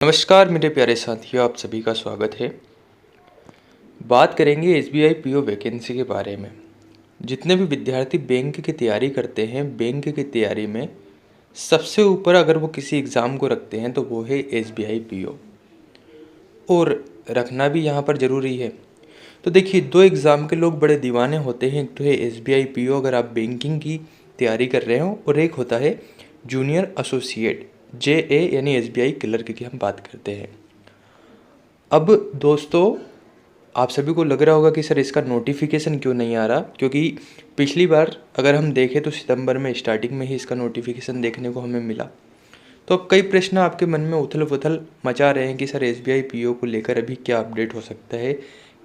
नमस्कार मेरे प्यारे साथियों, आप सभी का स्वागत है। बात करेंगे एसबीआई पीओ वैकेंसी के बारे में। जितने भी विद्यार्थी बैंक की तैयारी करते हैं, बैंक की तैयारी में सबसे ऊपर अगर वो किसी एग्ज़ाम को रखते हैं तो वो है एसबीआई पीओ, और रखना भी यहाँ पर ज़रूरी है। तो देखिए, दो एग्ज़ाम के लोग बड़े दीवाने होते हैं। एक तो है एसबीआई पीओ अगर आप बैंकिंग की तैयारी कर रहे हो, और एक होता है जूनियर एसोसिएट जेए यानी एसबीआई क्लर्क की हम बात करते हैं। अब दोस्तों, आप सभी को लग रहा होगा कि सर इसका नोटिफिकेशन क्यों नहीं आ रहा, क्योंकि पिछली बार अगर हम देखें तो सितंबर में स्टार्टिंग में ही इसका नोटिफिकेशन देखने को हमें मिला। तो अब कई प्रश्न आपके मन में उथल पुथल मचा रहे हैं कि सर एसबीआई पीओ को लेकर अभी क्या अपडेट हो सकता है,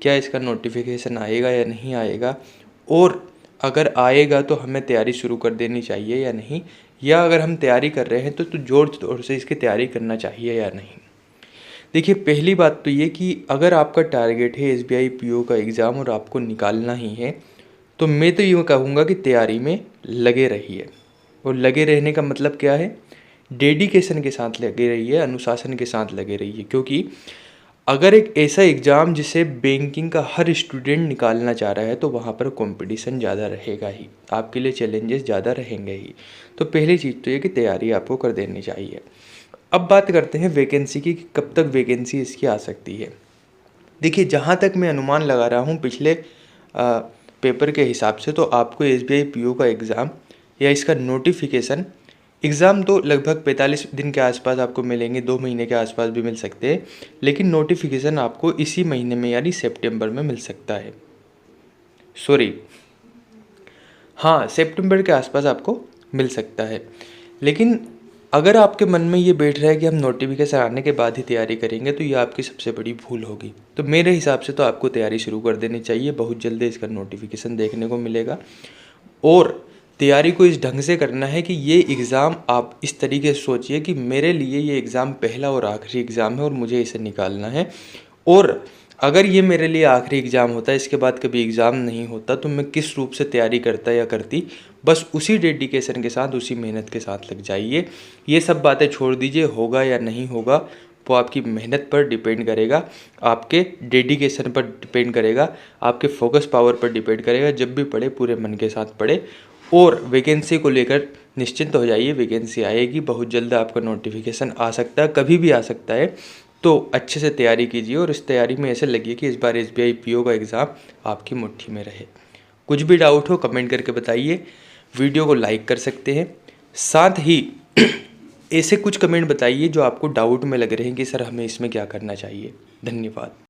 क्या इसका नोटिफिकेशन आएगा या नहीं आएगा, और अगर आएगा तो हमें तैयारी शुरू कर देनी चाहिए या नहीं, या अगर हम तैयारी कर रहे हैं तो जोर तोड़ से इसकी तैयारी करना चाहिए या नहीं। देखिए, पहली बात तो ये कि अगर आपका टारगेट है एसबीआई पीओ का एग्ज़ाम और आपको निकालना ही है, तो मैं तो यूँ कहूँगा कि तैयारी में लगे रहिए। और लगे रहने का मतलब क्या है? डेडिकेशन के साथ लगे रहिए, अनुशासन के साथ लगे रहिए। क्योंकि अगर एक ऐसा एग्ज़ाम जिसे बैंकिंग का हर स्टूडेंट निकालना चाह रहा है, तो वहाँ पर कंपटीशन ज़्यादा रहेगा ही, आपके लिए चैलेंजेस ज़्यादा रहेंगे ही। तो पहली चीज़ तो ये कि तैयारी आपको कर देनी चाहिए। अब बात करते हैं वैकेंसी की, कि कब तक वैकेंसी इसकी आ सकती है। देखिए, जहाँ तक मैं अनुमान लगा रहा हूँ पिछले पेपर के हिसाब से, तो आपको एसबीआई पीओ का एग्ज़ाम या इसका नोटिफिकेशन, एग्ज़ाम तो लगभग 45 दिन के आसपास आपको मिलेंगे, 2 महीने के आसपास भी मिल सकते हैं, लेकिन नोटिफिकेशन आपको इसी महीने में यानी सितंबर में मिल सकता है। सॉरी, हाँ, सितंबर के आसपास आपको मिल सकता है। लेकिन अगर आपके मन में ये बैठ रहा है कि हम नोटिफिकेशन आने के बाद ही तैयारी करेंगे, तो ये आपकी सबसे बड़ी भूल होगी। तो मेरे हिसाब से तो आपको तैयारी शुरू कर देनी चाहिए। बहुत जल्दी इसका नोटिफिकेशन देखने को मिलेगा, और तैयारी को इस ढंग से करना है कि ये एग्ज़ाम आप इस तरीके से सोचिए कि मेरे लिए ये एग्ज़ाम पहला और आखिरी एग्ज़ाम है और मुझे इसे निकालना है। और अगर ये मेरे लिए आखिरी एग्ज़ाम होता है, इसके बाद कभी एग्ज़ाम नहीं होता, तो मैं किस रूप से तैयारी करता या करती, बस उसी डेडिकेशन के साथ, उसी मेहनत के साथ लग जाइए। ये सब बातें छोड़ दीजिए, होगा या नहीं होगा वो आपकी मेहनत पर डिपेंड करेगा, आपके डेडिकेशन पर डिपेंड करेगा, आपके फोकस पावर पर डिपेंड करेगा। जब भी पढ़े पूरे मन के साथ पढ़े, और वैकेंसी को लेकर निश्चिंत हो जाइए। वैकेंसी आएगी, बहुत जल्द आपका नोटिफिकेशन आ सकता है, कभी भी आ सकता है। तो अच्छे से तैयारी कीजिए, और इस तैयारी में ऐसे लगिए कि इस बार एसबीआई पीओ का एग्ज़ाम आपकी मुट्ठी में रहे। कुछ भी डाउट हो कमेंट करके बताइए, वीडियो को लाइक कर सकते हैं। साथ ही ऐसे कुछ कमेंट बताइए जो आपको डाउट में लग रहे हैं कि सर हमें इसमें क्या करना चाहिए। धन्यवाद।